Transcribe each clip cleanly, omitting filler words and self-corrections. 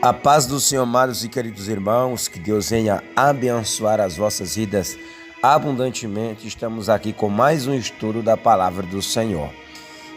A paz do Senhor, amados e queridos irmãos, que Deus venha abençoar as vossas vidas abundantemente. Estamos aqui com mais um estudo da palavra do Senhor.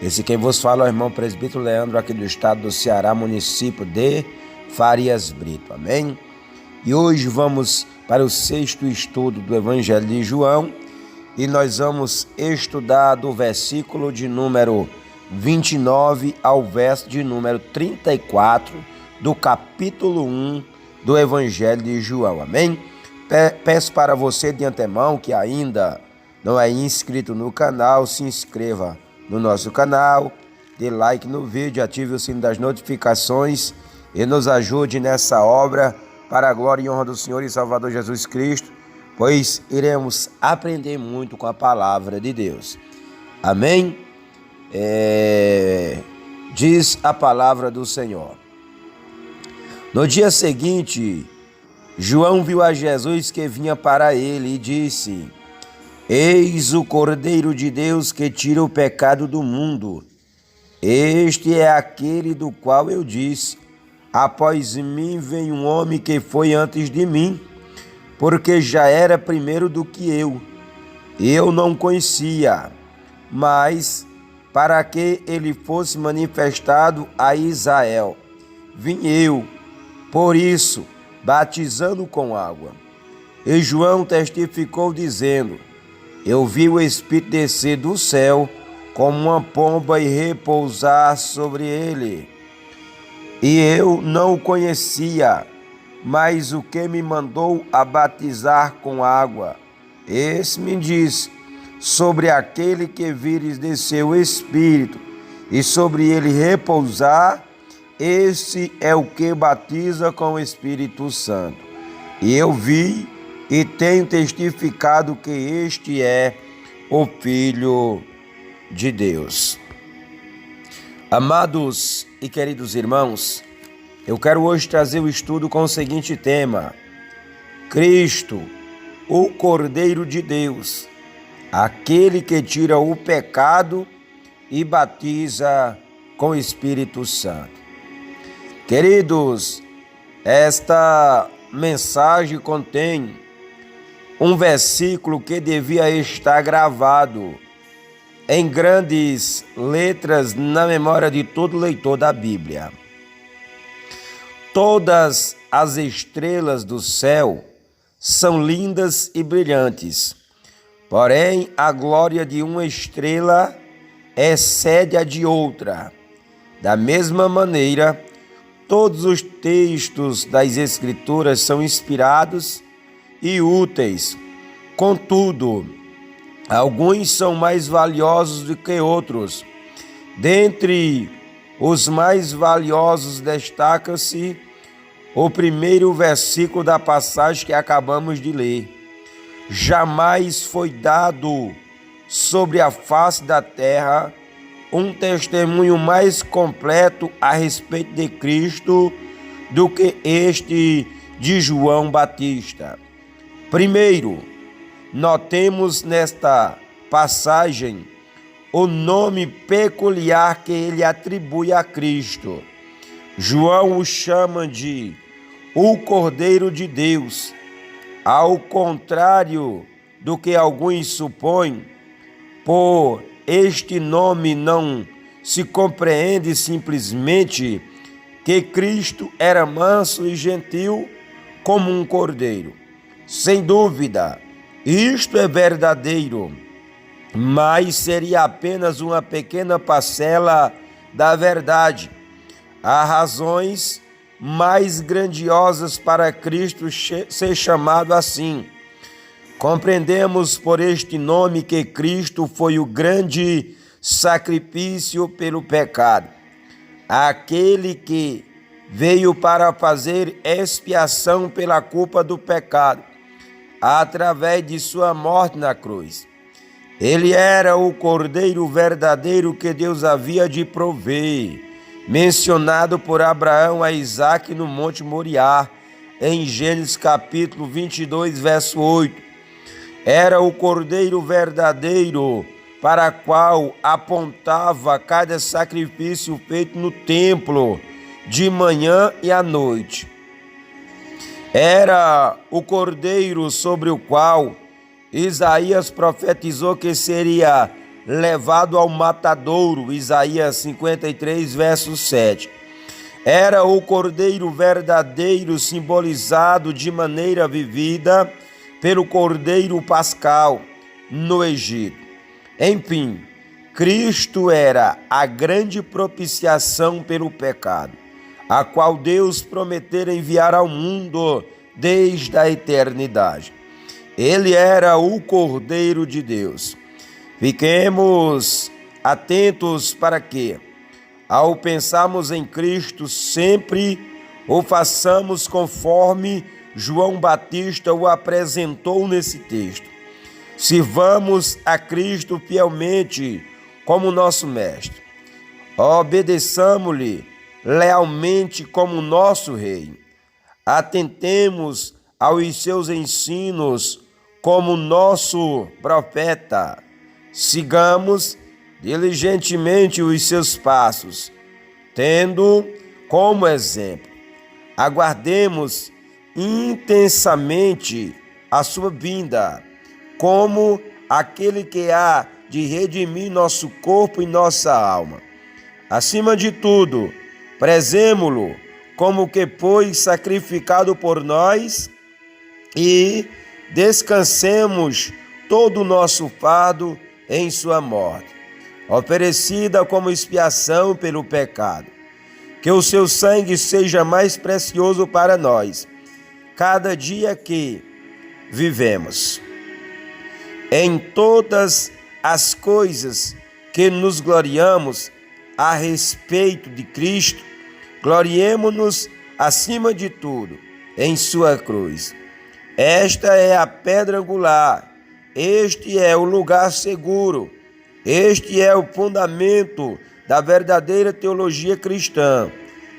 Esse quem vos fala é o irmão presbítero Leandro, aqui do estado do Ceará, município de Farias Brito, amém? E hoje vamos para o 6º estudo do Evangelho de João e nós vamos estudar do versículo de número 29 ao verso de número 34 do capítulo 1 do Evangelho de João, amém? Peço para você de antemão que ainda não é inscrito no canal, se inscreva no nosso canal, dê like no vídeo, ative o sino das notificações e nos ajude nessa obra para a glória e honra do Senhor e Salvador Jesus Cristo, pois iremos aprender muito com a palavra de Deus, amém? Diz a palavra do Senhor. No dia seguinte, João viu a Jesus que vinha para ele e disse: Eis o Cordeiro de Deus que tira o pecado do mundo. Este é aquele do qual eu disse: Após mim vem um homem que foi antes de mim, porque já era primeiro do que eu. Eu não conhecia, mas para que ele fosse manifestado a Israel, vim eu, por isso, batizando com água. E João testificou dizendo: Eu vi o Espírito descer do céu como uma pomba e repousar sobre ele. E eu não o conhecia, mas o que me mandou a batizar com água, esse me disse: Sobre aquele que vires descer o Espírito e sobre ele repousar, esse é o que batiza com o Espírito Santo. E eu vi e tenho testificado que este é o Filho de Deus. Amados e queridos irmãos, eu quero hoje trazer o estudo com o seguinte tema: Cristo, o Cordeiro de Deus, aquele que tira o pecado e batiza com o Espírito Santo. Queridos, esta mensagem contém um versículo que devia estar gravado em grandes letras na memória de todo leitor da Bíblia. Todas as estrelas do céu são lindas e brilhantes, porém a glória de uma estrela excede a de outra. Da mesma maneira, todos os textos das Escrituras são inspirados e úteis. Contudo, alguns são mais valiosos do que outros. Dentre os mais valiosos destaca-se o primeiro versículo da passagem que acabamos de ler. Jamais foi dado sobre a face da terra um testemunho mais completo a respeito de Cristo do que este de João Batista. Primeiro, notemos nesta passagem o nome peculiar que ele atribui a Cristo. João o chama de o Cordeiro de Deus. Ao contrário do que alguns supõem, por este nome não se compreende simplesmente que Cristo era manso e gentil como um cordeiro. Sem dúvida, isto é verdadeiro, mas seria apenas uma pequena parcela da verdade. Há razões mais grandiosas para Cristo ser chamado assim. Compreendemos por este nome que Cristo foi o grande sacrifício pelo pecado, aquele que veio para fazer expiação pela culpa do pecado, através de sua morte na cruz. Ele era o Cordeiro verdadeiro que Deus havia de prover, mencionado por Abraão a Isaque no Monte Moriá, em Gênesis capítulo 22, verso 8. Era o Cordeiro verdadeiro para qual apontava cada sacrifício feito no templo de manhã e à noite. Era o cordeiro sobre o qual Isaías profetizou que seria levado ao matadouro, Isaías 53, verso 7. Era o cordeiro verdadeiro, simbolizado de maneira vivida pelo cordeiro pascal no Egito. Enfim, Cristo era a grande propiciação pelo pecado, a qual Deus prometera enviar ao mundo desde a eternidade. Ele era o Cordeiro de Deus. Fiquemos atentos para que, ao pensarmos em Cristo, sempre o façamos conforme João Batista o apresentou nesse texto. Sirvamos a Cristo fielmente como nosso Mestre. Obedeçamos-lhe lealmente como nosso Rei. Atentemos aos seus ensinos como nosso profeta. Sigamos diligentemente os seus passos, tendo como exemplo. Aguardemos intensamente a sua vinda, como aquele que há de redimir nosso corpo e nossa alma. Acima de tudo, prezemo-lo como que foi sacrificado por nós e descansemos todo o nosso fardo em sua morte, oferecida como expiação pelo pecado. Que o seu sangue seja mais precioso para nós, cada dia que vivemos. Em todas as coisas que nos gloriamos a respeito de Cristo, gloriemo-nos acima de tudo em sua cruz. Esta é a pedra angular, este é o lugar seguro, este é o fundamento da verdadeira teologia cristã.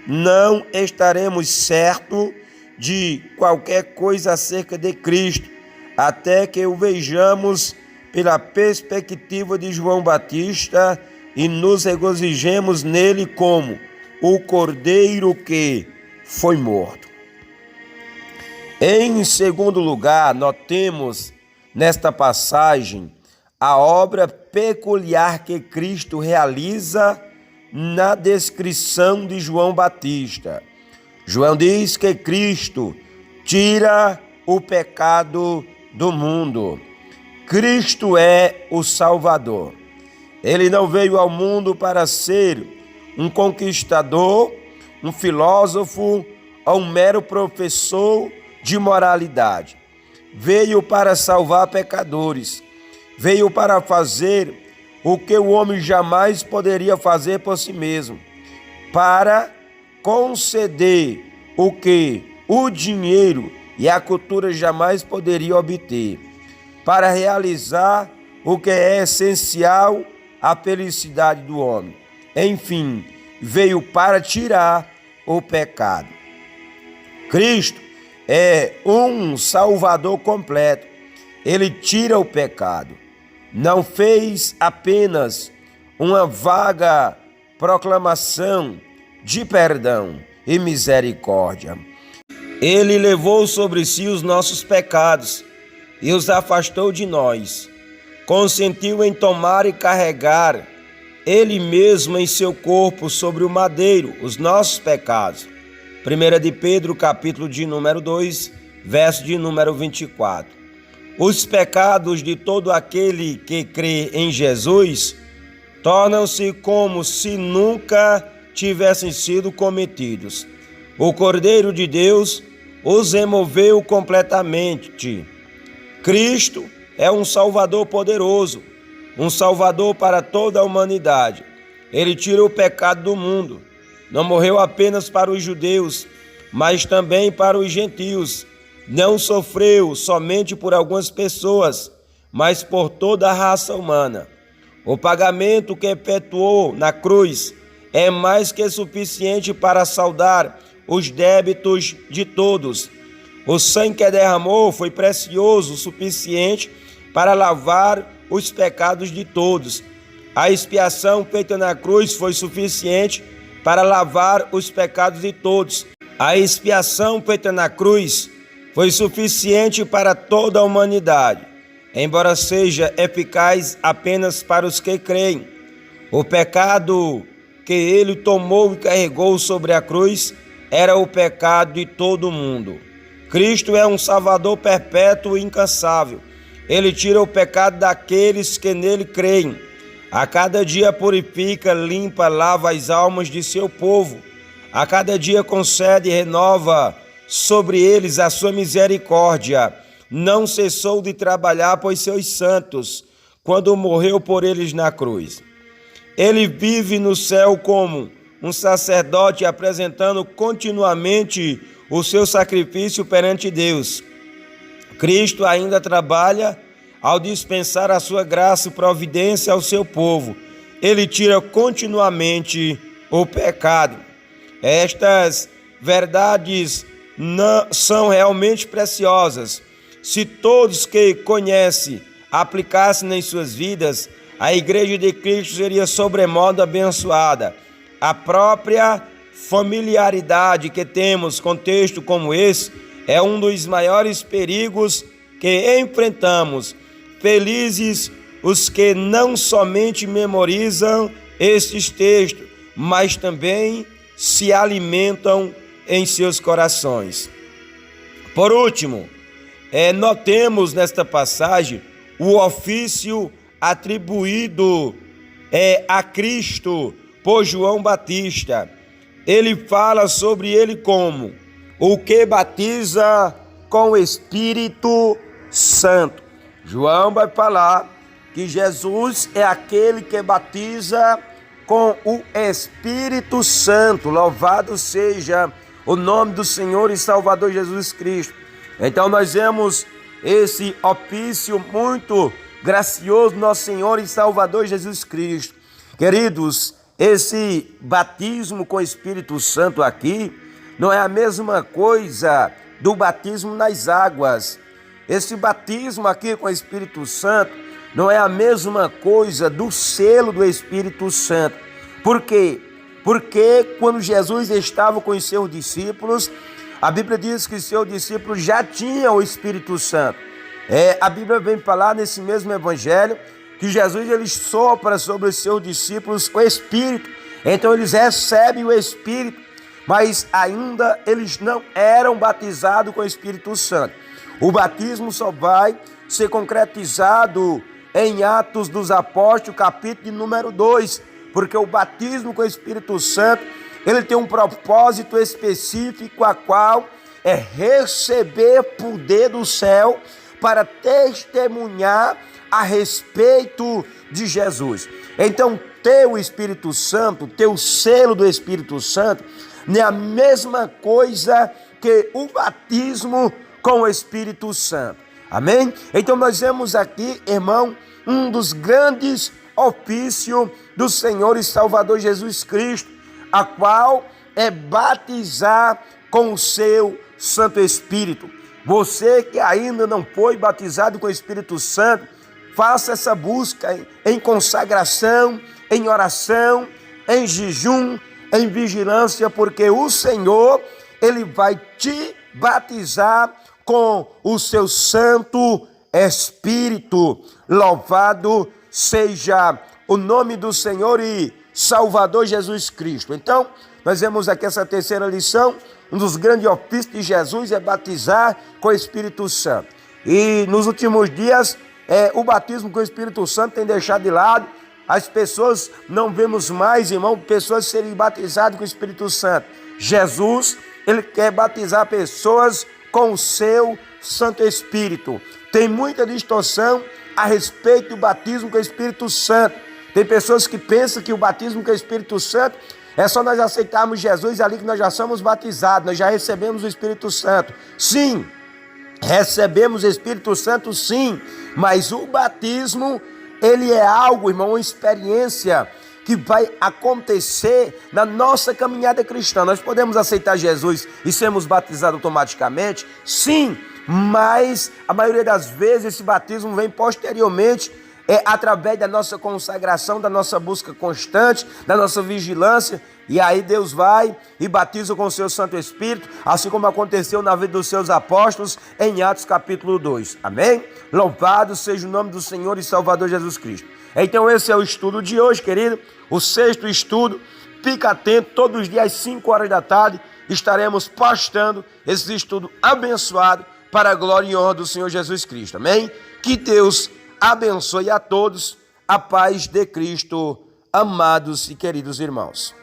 Não estaremos certos de qualquer coisa acerca de Cristo, até que o vejamos pela perspectiva de João Batista e nos regozijemos nele como o Cordeiro que foi morto. Em segundo lugar, notemos nesta passagem a obra peculiar que Cristo realiza na descrição de João Batista. João diz que Cristo tira o pecado do mundo. Cristo é o Salvador. Ele não veio ao mundo para ser um conquistador, um filósofo ou um mero professor de moralidade. Veio para salvar pecadores. Veio para fazer o que o homem jamais poderia fazer por si mesmo, para conceder o que o dinheiro e a cultura jamais poderiam obter, para realizar o que é essencial à felicidade do homem. Enfim, veio para tirar o pecado. Cristo é um Salvador completo. Ele tira o pecado. Não fez apenas uma vaga proclamação de perdão e misericórdia. Ele levou sobre si os nossos pecados e os afastou de nós. Consentiu em tomar e carregar ele mesmo em seu corpo sobre o madeiro os nossos pecados. 1 de Pedro, capítulo de número 2, verso de número 24. Os pecados de todo aquele que crê em Jesus tornam-se como se nunca tivessem sido cometidos. O Cordeiro de Deus os removeu completamente. Cristo é um Salvador poderoso, um Salvador para toda a humanidade. Ele tirou o pecado do mundo. Não morreu apenas para os judeus, mas também para os gentios. Não sofreu somente por algumas pessoas, mas por toda a raça humana. O pagamento que efetuou na cruz é mais que suficiente para saldar os débitos de todos. O sangue que derramou foi precioso o suficiente para lavar os pecados de todos. A expiação feita na cruz foi suficiente para lavar os pecados de todos. A expiação feita na cruz foi suficiente para toda a humanidade, embora seja eficaz apenas para os que creem. O pecado que ele tomou e carregou sobre a cruz era o pecado de todo mundo. Cristo é um Salvador perpétuo e incansável. Ele tira o pecado daqueles que nele creem. A cada dia purifica, limpa, lava as almas de seu povo. A cada dia concede e renova sobre eles a sua misericórdia. Não cessou de trabalhar por seus santos, quando morreu por eles na cruz. Ele vive no céu como um sacerdote, apresentando continuamente o seu sacrifício perante Deus. Cristo ainda trabalha ao dispensar a sua graça e providência ao seu povo. Ele tira continuamente o pecado. Estas verdades não são realmente preciosas. Se todos que conhecem aplicassem nas suas vidas, a Igreja de Cristo seria sobremodo abençoada. A própria familiaridade que temos com texto como esse é um dos maiores perigos que enfrentamos. Felizes os que não somente memorizam estes textos, mas também se alimentam em seus corações. Por último, notemos nesta passagem o ofício atribuído a Cristo por João Batista. Ele fala sobre ele como o que batiza com o Espírito Santo. João vai falar que Jesus é aquele que batiza com o Espírito Santo. Louvado seja o nome do Senhor e Salvador Jesus Cristo. Então nós vemos esse ofício muito gracioso do nosso Senhor e Salvador Jesus Cristo. Queridos, esse batismo com o Espírito Santo aqui não é a mesma coisa do batismo nas águas. Esse batismo aqui com o Espírito Santo não é a mesma coisa do selo do Espírito Santo. Por quê? Porque quando Jesus estava com os seus discípulos, a Bíblia diz que seus discípulos já tinham o Espírito Santo. A Bíblia vem falar nesse mesmo evangelho que Jesus ele sopra sobre os seus discípulos o Espírito. Então eles recebem o Espírito, mas ainda eles não eram batizados com o Espírito Santo. O batismo só vai ser concretizado em Atos dos Apóstolos, capítulo de número 2, porque o batismo com o Espírito Santo, ele tem um propósito específico, a qual é receber poder do céu para testemunhar a respeito de Jesus. Então, ter o Espírito Santo, ter o selo do Espírito Santo, não é a mesma coisa que o batismo com o Espírito Santo. Amém? Então nós vemos aqui, irmão, um dos grandes ofícios do Senhor e Salvador Jesus Cristo, a qual é batizar com o seu Santo Espírito. Você que ainda não foi batizado com o Espírito Santo, faça essa busca em consagração, em oração, em jejum, em vigilância, porque o Senhor, ele vai te batizar com o seu Santo Espírito. Louvado seja o nome do Senhor e Salvador Jesus Cristo. Então, nós vemos aqui essa terceira lição. Um dos grandes ofícios de Jesus é batizar com o Espírito Santo. E nos últimos dias, o batismo com o Espírito Santo tem deixado de lado. As pessoas não vemos mais, irmão, pessoas serem batizadas com o Espírito Santo. Jesus, ele quer batizar pessoas com o seu Santo Espírito. Tem muita distorção a respeito do batismo com o Espírito Santo. Tem pessoas que pensam que o batismo com o Espírito Santo é só nós aceitarmos Jesus ali que nós já somos batizados, nós já recebemos o Espírito Santo. Sim, recebemos o Espírito Santo, sim, mas o batismo, ele é algo, irmão, uma experiência que vai acontecer na nossa caminhada cristã. Nós podemos aceitar Jesus e sermos batizados automaticamente? Sim, mas a maioria das vezes esse batismo vem posteriormente, através da nossa consagração, da nossa busca constante, da nossa vigilância, E aí Deus vai e batiza com o seu Santo Espírito, assim como aconteceu na vida dos seus apóstolos em Atos capítulo 2. Amém? Louvado seja o nome do Senhor e Salvador Jesus Cristo. Então esse é o estudo de hoje, querido. O 6º estudo. Fica atento, todos os dias às 5 horas da tarde estaremos postando esse estudo abençoado para a glória e honra do Senhor Jesus Cristo. Amém? Que Deus abençoe a todos. A paz de Cristo, amados e queridos irmãos.